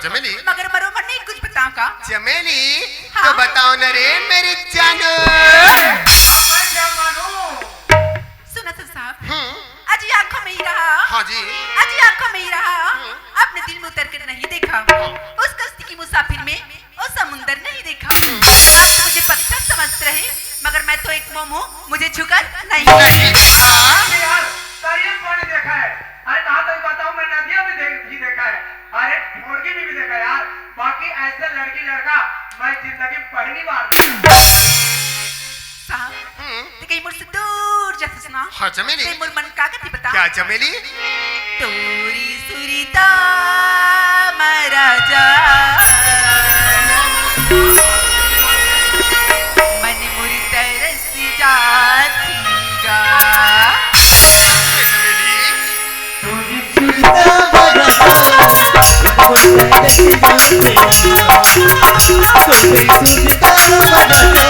चमेली। मगर बरोबर नहीं कुछ बताओ का चमेली। हाँ? तो बताओ न रे मेरी जानो। सुनो तो साहब, आज ये आंखों में ही रहा। हाँ जी। आज ये आंखों में ही रहा। अपने दिल में उतर कर नहीं देखा। उस कश्ती की मुसाफिर में वो समुंदर नहीं देखा। आप मुझे पत्थर समझते रहे, मगर मैं तो एक मोमो, मुझे झुकर नहीं देखा। यार तारीफ पानी देखा है। अरे कहाँ तक बताऊं, मैं नदियाँ भी देखा है। अरे मुर्गी भी देखा यार। बाकी ऐसे लड़की लड़का मैं जिंदगी पहली बार साहब, ते कहीं मुझसे दूर जाते सुना। हाँ चमेली। ते मुर मन का गति बता। क्या चमेली? तोरी सुरीता महाराजा मन मुरी तरस जातीगा। तोरी सुरता मरानी मन वो तरस जाते वो। तोरी सुरता मरानी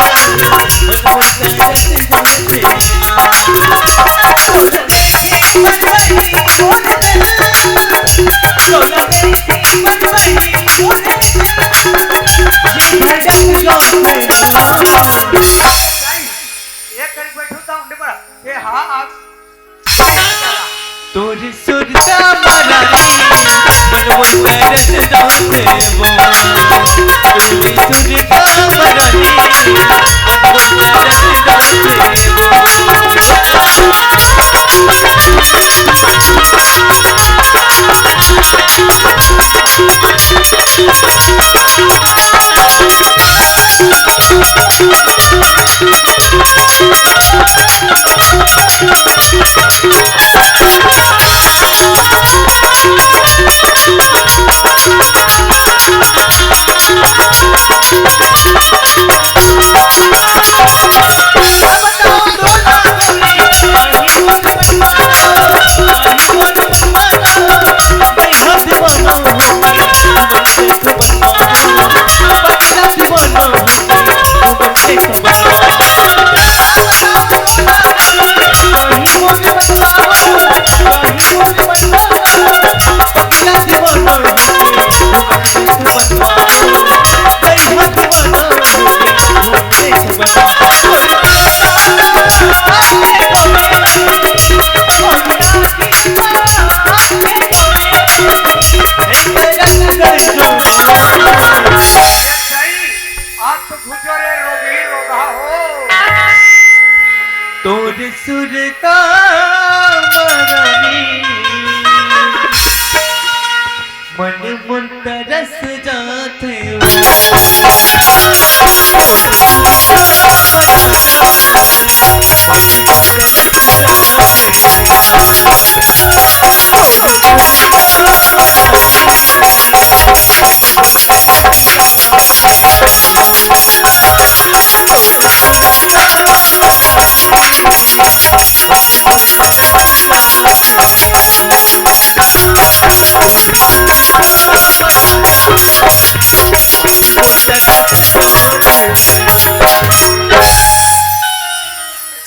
मन वो तरस जाते तोरी सुरता मरानी मन मन तरस जाते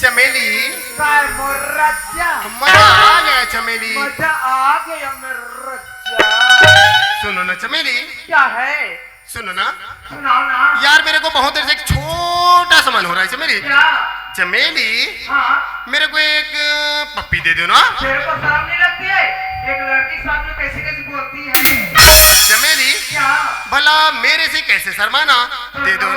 चमेली। मजा आ गया चमेली। मजा आ गया मेरा। सुनो ना चमेली। क्या है? सुनो ना। सुनाओ ना यार, मेरे को बहुत देर से एक छोटा सा मन हो रहा है चमेली। क्या? चमेली। हाँ, मेरे को एक पप्पी दे दो ना। तेरे को शर्म नहीं लगती है? एक लड़की साथ में कैसे कैसे बोलती है? चमेली। क्या? भला मेरे से कैसे शर्माना? दे दो ना।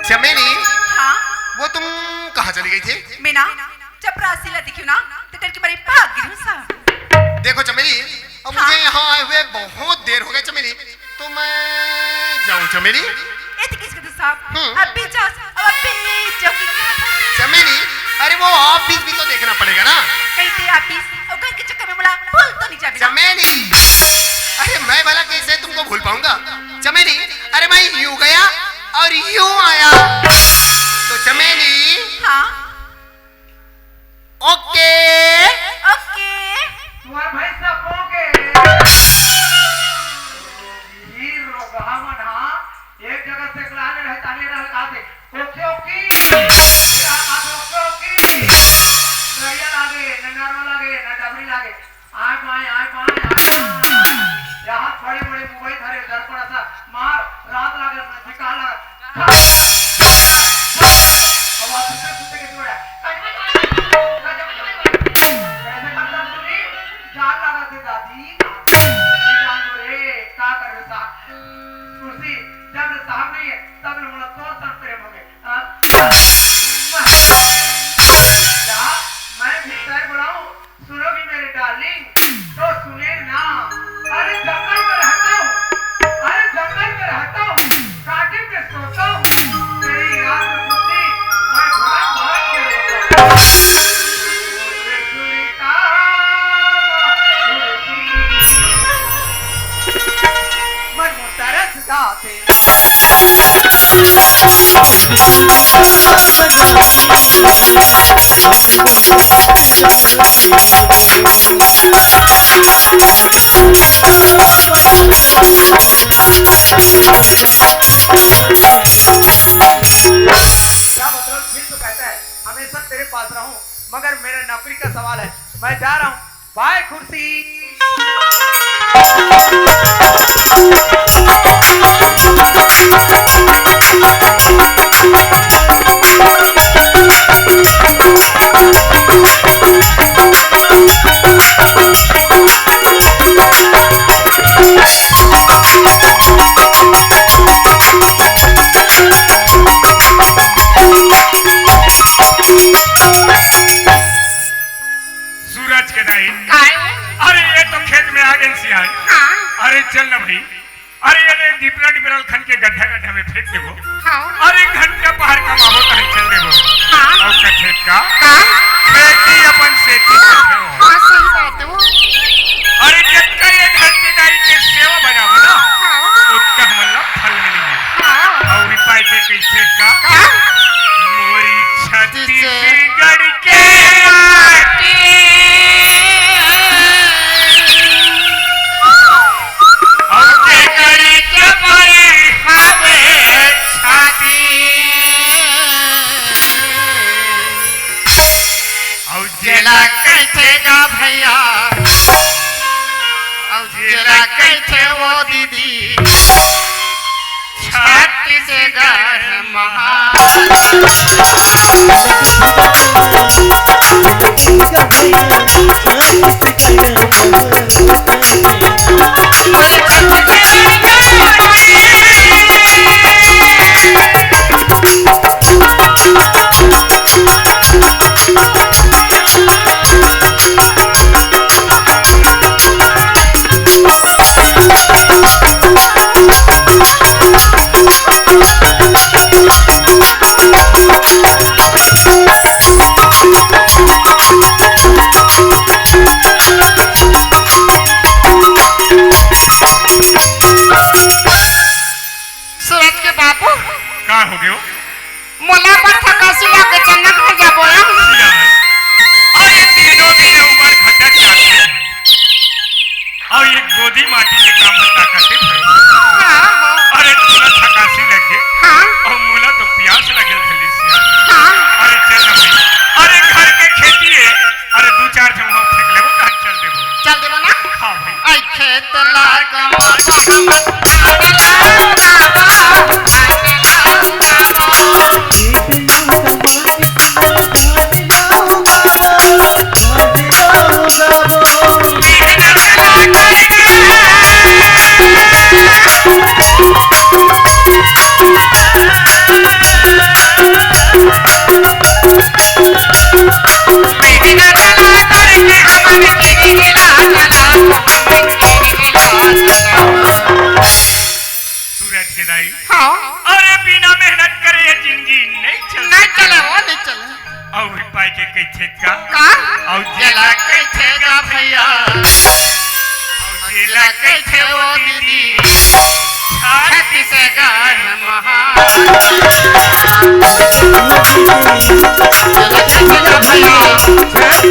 चमेली। हाँ? वो तुम कहाँ चली गई थी? मैं ना चपरासी ला दिखी ना तो करके मेरी भाग गिरी साहब। देखो चमेली, अब मुझे यहाँ आए हुए बहुत देर हो गई चमेली, तो मैं जाऊँ चमेली? ये तो किसके साहब? अब भी जाओ, अब भी जाओगी। चमेली, अरे वो ऑफिस भी तो देखना पड़ेगा ना। कहते ऑफिस और घर के चक्कर में बोला भूल तो नहीं जाती। चमेली, अरे मैं भला कैसे तुमको भूल पाऊंगा? चमेली, अरे मैं यूं गया और यूं आया। तो चमेली, हाँ ओके ओके तुम्हारे भाई सबों के ये रोगा मना एक जगह से क्लाने रहता नहीं रह आते ओके ओके आप ओके ओके रैया लागे ननारो लागे ना डबरी लागे आए पाए यहाँ बड़े बड़े मोबाइल धरे दर्पण सा मार रात लागे निकाल लगा आवाज सुनते के जोड़ा कैसे करता तूने जान लगा दे दादी जान दो रे का कर रे साहब कुर्सी जब साहब नहीं है तब लोग तो सर प्रेम हो गए क्या मैं भी सर बुलाऊं सुनोगी मेरे डार्लिंग तो सुने ना अरे जंगल में रहता हूँ काटे पे सोता हूँ तेरी याद में खुशी मैं भगवान के रोता हूँ मन तरस जाते क्या मतलब फिर तो कहता है हमेशा तेरे पास रहूं मगर मेरा नौकरी का सवाल है मैं जा रहा हूं बाय कुर्सी सूरज के दाई अरे ये तो खेत में आ गई सियार अरे चल ना भाई अरे ये डिपरा डिपरल खन के गड्ढा में फेंक देबो अरे घंटा बाहर का मामो तो चल देबो और का खेत का खेती अपन सेती अरे जितना ये घर के दाई के सेवा बनाबो ना उसका मतलब फल मिलेगा और पाए के कैसे का मोरी छत्तीसगढ़ के माटी और के गड़ी के परे खावे छाती और जेला कैठेगा भैया और जेला कैठे वो दीदी छत्तीसगढ़ महा का हो गयो मोला पर थकासी लागे चन्ना खा जा बोला और ये तीनों दिन ऊपर भटक जाते और ये गोदी माटी के काम बता करते अरे थोड़ा थकासी लगे और मोला तो प्यास लगे थली से अरे चल ना भाई अरे घर के खेती है अरे दो चार जगह फेंक लेबो त चल देबो ना हां भाई आई खेत लागा सूरज के दाई अरे बिना मेहनत करे ये जिंदगी नहीं चले वो नहीं चले और पाई के कैसे का और जला कैसे गा भैया और जेला कैसे वो दीदी छत्तीसगढ़ महा भैया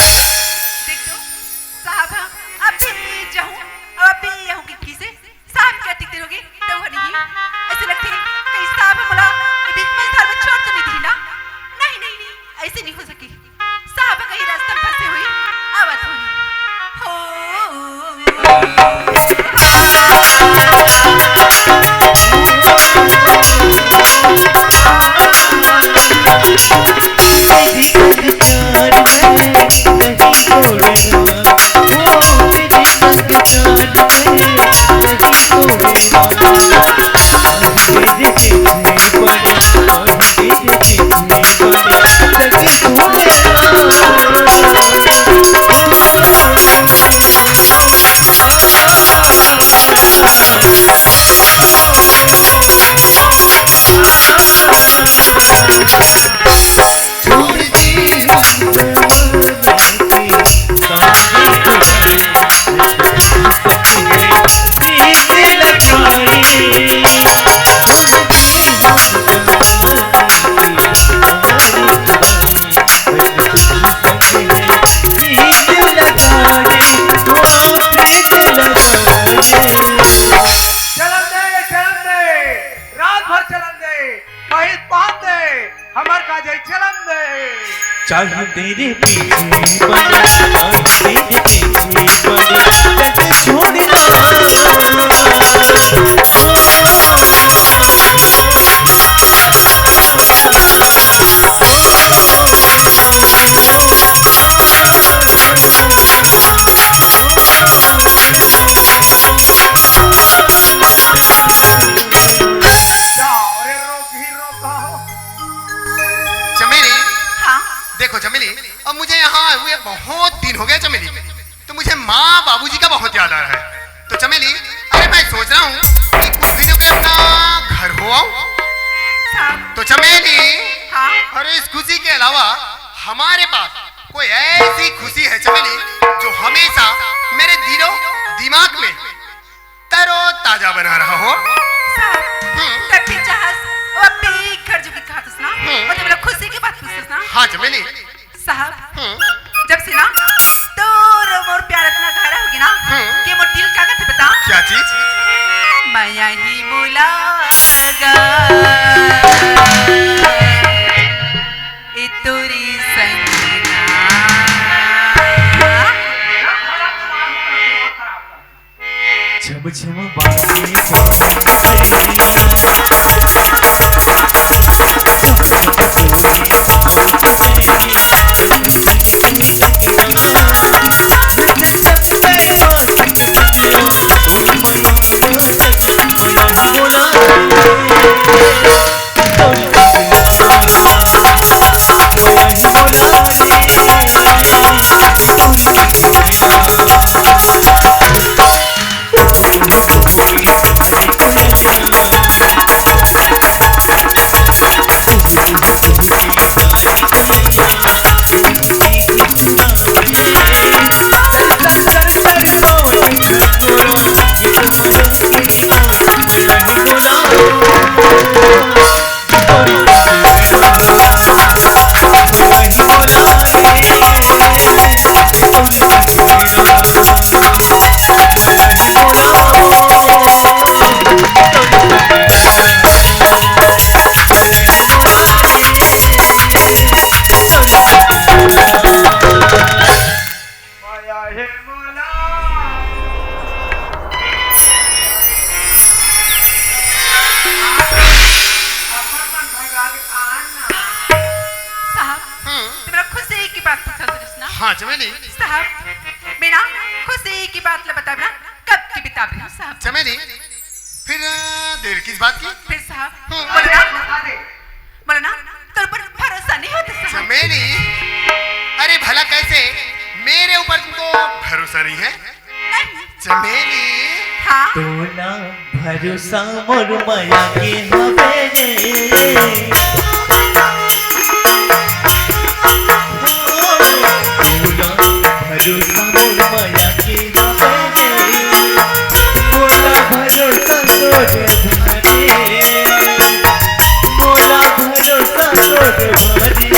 देख तो साहब अब भी जाऊं अब भी यहूं कि से साहब क्या टिकते रहोगे तो वो नहीं ऐसे लगते हैं कहीं साहब मला बीच में धार में छोड़ तो नहीं दी ना नहीं नहीं नहीं ऐसे नहीं हो सके साहब कहीं रास्ते में फंसे हुए आवत चाहे तेरे पीछे पड़े चाहे तेरे पीछे पड़े कभी छोड़ना देखो चमेली, अब मुझे यहाँ हुए बहुत दिन हो गए चमेली, तो मुझे माँ बाबूजी का बहुत याद आ रहा है। तो चमेली, अरे मैं सोच रहा हूँ कि कुछ दिनों के अपना घर हो आऊँ। तो चमेली, अरे इस खुशी के अलावा हमारे पास कोई ऐसी खुशी है चमेली जो हमेशा मेरे दिलो दिमाग में तरो ताजा बना रहा हो। खुशी की बात पूछस ना? हाँ चमेली। साहब, जब से ना तो मोर प्यार इतना गहरा होगी ना कि मोर दिल क्या कहते बता? क्या चीज? मैं यही मुलागा इतुरी संगना छम छम बाजे हाँ चमेली। साहब, बिना खुशी की बात बता ना कब की बिता रही हूँ साहब। चमेली, फिर देर किस बात की? फिर साहब, बोलो ना, तेरे पर भरोसा नहीं होता साहब। चमेली, अरे भला कैसे मेरे ऊपर तुमको भरोसा नहीं है नहीं। चमेली? हाँ तोला भरोसा मोर माया के हवे रे तोला भरोसा मोर माया के हवे रे मोला भरोसा तोरे भरे मोला भरोसा तोरे भरे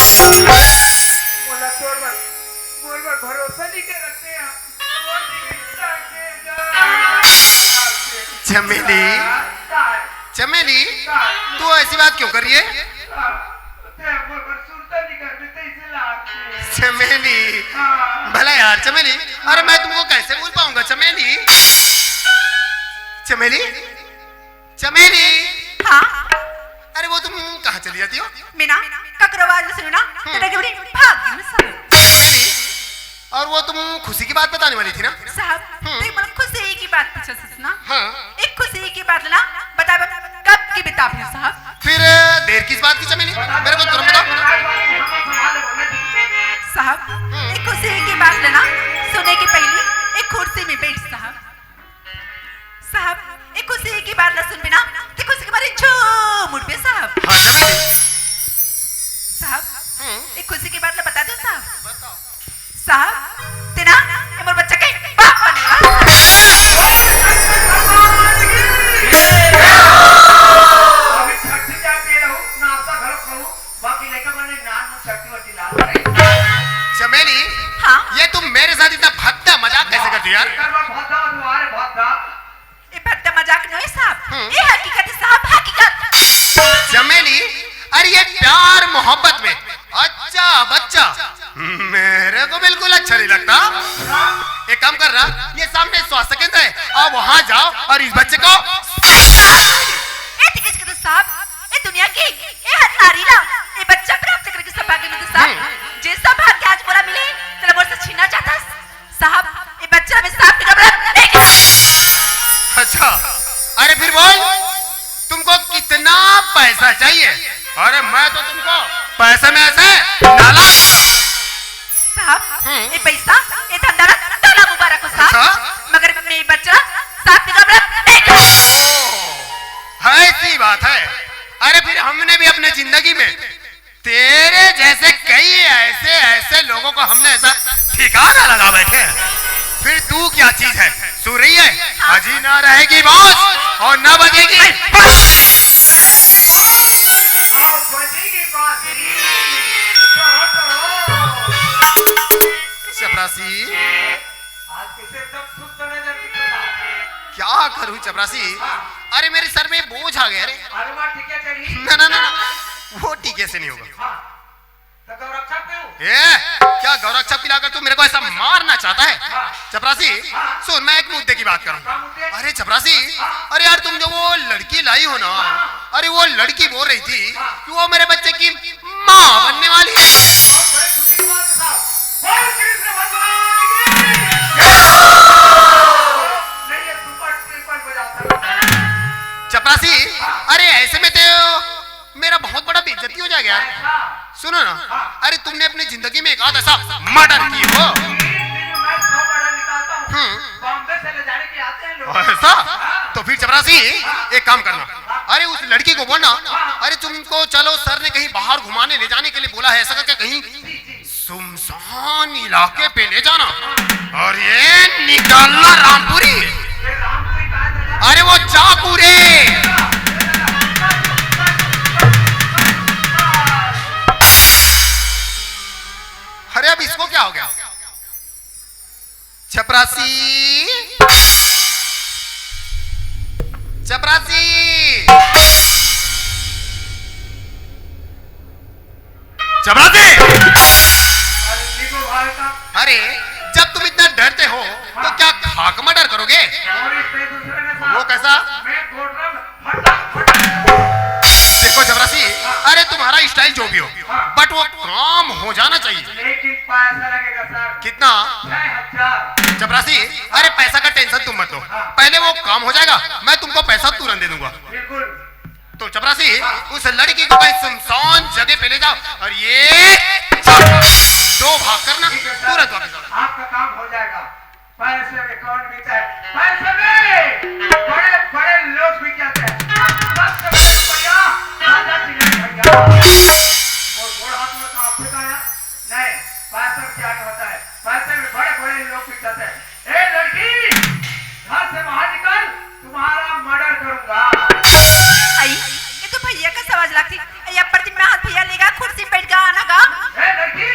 किरिया बोला बोल भरोसा नहीं के रखते हैं चमेली चमेली तू ऐसी बात क्यों कर रही है? चमेली भला यार चमेली, अरे मैं तुमको कैसे भूल पाऊंगा चमेली? चमेली चमेली हाँ अरे वो तुम कहाँ चली जाती हो? मीना ककरो आवाज सुनो ना तो डगे बड़ी भाग गई मैं साहब। चमेली, और वो तुम खुशी की बात बताने वाली थी ना? साहब देख मन खुशी की बात पूछा सुना। हाँ एक खुशी की बात ना बता कब की बता फिर साहब। फिर देर किस बात की चमेली, मेरे को तुरंत बताओ। साहब एक खुशी की बात लेना सुने के पहले एक कुर्सी में बैठ साहब। साहब एक खुशी की बात ना सुन बिना ते खुशी के बारे झूम उठ पे साहब। हाँ चमेली साहब एक खुशी की बात ना बता दो साहब। साहब तेरा मोर बच्चा के बाप बनेगा। चमेली हाँ ये तुम मेरे साथ इतना भद्दा मजाक कैसे करती हो यार? ये भद्दा मजाक नहीं साहब, ये हकीकत है साहब हकीकत। चमेली अरे ये प्यार मोहब्बत में अच्छा बच्चा मेरे को बिल्कुल अच्छा नहीं लगता। एक काम कर रहा, ये सामने स्वास्थ्य केंद्र है, आप वहां जाओ और इस बच्चे को ये टिकट के तो साहब ये दुनिया की ये हर नारी ला ये बच्चा प्राप्त करके सौभाग्य में तो साहब जे सौभाग्य आज मोला मिले तेरा मोर से छीना चाहता साहब। ये बच्चा में साहब की कब्र। अच्छा अरे फिर बोल तुमको कितना पैसा चाहिए? अरे मैं तो तुमको पैसे में ऐसे डाला साहब ये पैसा ये धंधा ताला मुबारक हो साहब, मगर मैं ये बच्चा साहब की कब्र ऐसी बात है। अरे फिर हमने भी अपने जिंदगी में तेरे जैसे कई ऐसे ऐसे लोगों को हमने ऐसा ठिकाना लगा बैठे हैं। फिर तू क्या चीज है? सुन रही है? अजी ना रहेगी बॉस और ना बजेगी। चपरासी क्या करूं चपरासी? अरे मेरे सर में बोझ आ गया। अरे ना ना ना वो टीके से नहीं होगा। क्या गौरक्षा पिलाकर तू मेरे को ऐसा मारना चाहता है? चपरासी सुन मैं एक मुद्दे की बात करूं। अरे चपरासी अरे यार तुम जो वो लड़की लाई हो ना, अरे वो लड़की बोल रही थी कि वो मेरे बच्चे की माँ बनने वाली है। चपरासी अरे ऐसे में तो मेरा बहुत बड़ा बेइज्जती हो जाएगा यार। सुनो ना, अरे तुमने अपनी जिंदगी में एक आध ऐसा मर्डर की हो ऐसा तो फिर चपरासी एक काम करना, अरे उस लड़की को बोलना अरे तुमको चलो सर ने कहीं बाहर घुमाने ले जाने के लिए बोला है, ऐसा करके कहीं सुनसान इलाके पे ले जाना और ये निकालना रामपुरी। अरे वो चाकू रे चपरासी, चपरासी, चपरासी। अरे निको भाई का अरे जब तुम इतना डरते हो तो क्या खाक में डर करोगे? और इससे दूसरे ने साथ वो कैसा? मैं कोटरम फटाफट देखो चपरासी, अरे तुम्हारा स्टाइल जो भी हो, बट वो काम हो जाना चाहिए। लेकिन पैसा लगेगा सर कितना? 6000। चपरासी, अरे पैसा का टेंशन तुम मत लो, पहले वो काम हो जाएगा, मैं तुमको पैसा तुरंत दे दूंगा। बिल्कुल। तो चपरासी, उस लड़की को कहीं सुनसान जगह पे ले जाओ और ये दो भाग करना, तुरंत वापस आना। आपका काम हो जाएगा। पैसे में कौन बीता है? पैसे में बड़े बड़े लोग भी जाते हैं। सबसे बड़े रुपया राजा तिलक भैया। और गोड़ हाथ में तो आपसे आया नहीं, पैसे में क्या होता है? पैसे में बड़े बड़े लोग भी जाते हैं। ए लड़की, घर से बाहर निकल, तुम्हारा मर्डर करूंगा। आई ये तो भैया का सवाल लगती या प्रति में हाथ भैया लेगा कुर्सी पे बैठ गा आना गा। ए लड़की,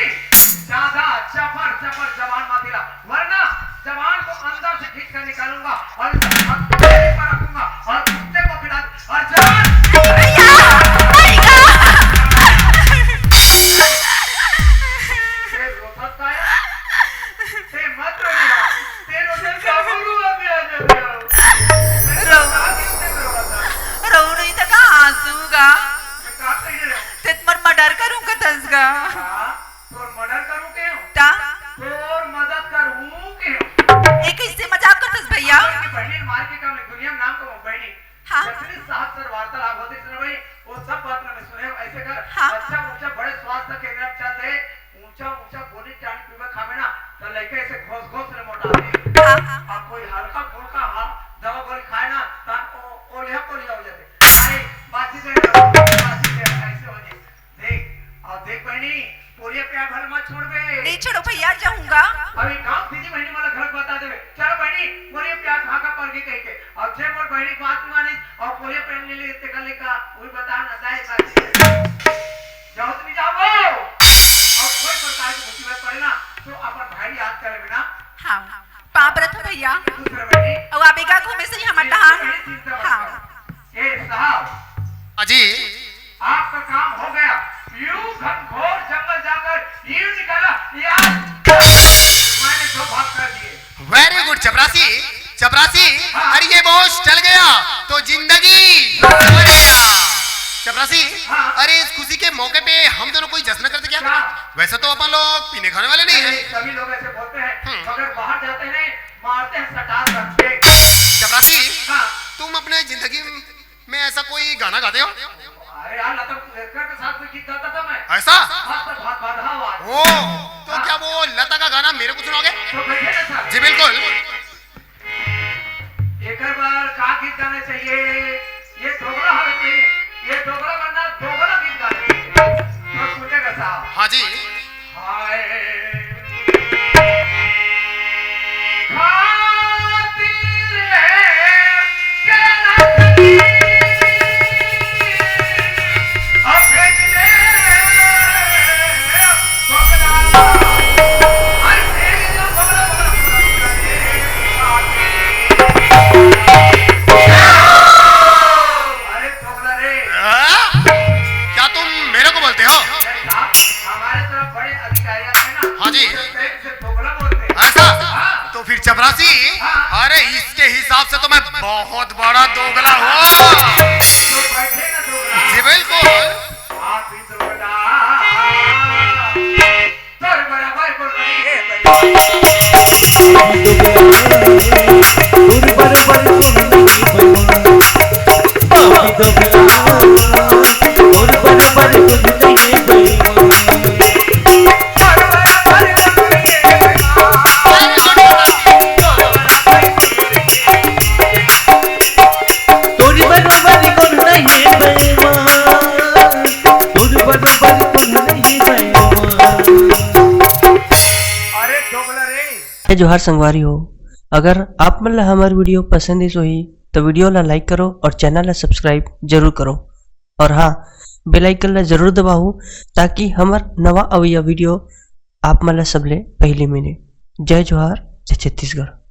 ज्यादा चपर चपर जवान मत दिला, वरना जवान को अंदर से खींच कर निकालूंगा और इसे हथेली पर रखूंगा और कुत्ते को खिला और जवान भैया भैया ते रोसत का है, ते मत रोना, ते रोसे काबू में आ जाते हो। रो किसने रोता? रो नहीं तो का आंसूगा का कह रहे हो? ते तुम्हार मर्डर करूंगा तसगा हां, तोर मर्डर करूं के हो? ता तोर मदद करूं के हो? एक इससे मजाक करतस भैया। आपकी बहनी मार के काम दुनिया में नाम को बहनी हाँ। जैसे साहब सर वार्तालाप होते थे भाई, वो सब बात मैंने सुने। ऐसे कर हाँ। अच्छा ऊंचा बड़े स्वास्थ्य केंद्र में चलते ऊंचा ऊंचा गोली टाणी पीवा खावे ना तो लड़के ऐसे घोस घोस से मोटा आते। हाँ। और कोई हल्का फुल्का दवा गोली खाए ना तो ओलिया कोलिया हो जाते। अरे बातचीत ऐसे हो जाए। देख और देख बहनी, पूरी प्यार भर मत छोड़ बे। नहीं छोड़ो भैया जाऊंगा। अभी गांव दीदी बहनी वाला घर बता देवे। चलो बहनी, पूरी प्यार भागा पर के कह के और जे मोर बहनी बात मानी और पूरी प्यार ले ले ते कल का वही बता ना जाए बात। जाओ तुम जाओ और कोई प्रकार की मुसीबत पड़े ना तो अपन भाई याद करे बिना। हाँ पापरत हूँ भैया दूसरे बहनी अब आबेगा घूमे से ही हमार डहान। हाँ ए साहब, अजी, आपका काम हो गया। यूं घनघोर जंगल जाकर यूं निकला यार, मैंने दो भाग कर दिए। वेरी गुड चपरासी, चपरासी, अरे ये बोझ टल गया तो जिंदगी संवर गया। चपरासी, हाँ। अरे इस खुशी के मौके पे हम दोनों कोई जश्न करते क्या? क्या? वैसे तो अपन लोग पीने खाने वाले नहीं हैं। सभी लोग ऐसे बोलते हैं, मगर बाहर जाते हैं मारते हैं सटार करके। चपरासी, हाँ। तुम अपने जिंदगी में ऐसा कोई गाना गाते हो? अरे यार लता मंगेशकर के साथ में गीत गाता था मैं। ऐसा? बहुत बाधा हुआ। ओ, तो क्या वो लता का गाना मेरे को सुनाओगे? तो बैठे ना सर। जी बिल्कुल। एक बार का गीत गाना चाहिए, ये दोगला हालत नहीं है, ये दोगला वरना दोगला गीत गाने तो सुनेगा साहब। हाँ जी। हाय खातिर है के क्या तुम मेरे को बोलते हो? हमारे तरफ बड़े अधिकारी आते हैं ना। हाँ जी। से दोगला बोलते हैं। ऐसा? हाँ। तो फिर चपरासी, हाँ। अरे इसके हिसाब से तो मैं बहुत बड़ा दोगला हूँ। तो बैठे ना दोगला। जी बिल्कुल। आप ही दोगला। तोर बराबर बोल रही है जोहार संगवारी हो। अगर आप मन ला हमार वीडियो पसंद है सोही तो वीडियो ला लाइक करो और चैनल ला सब्सक्राइब जरूर करो और हाँ बेल आइकन ला जरूर दबाओ ताकि हमार नवा अवैया वीडियो आप मन ला सबले पहले मिले। जय जोहार, जय छत्तीसगढ़।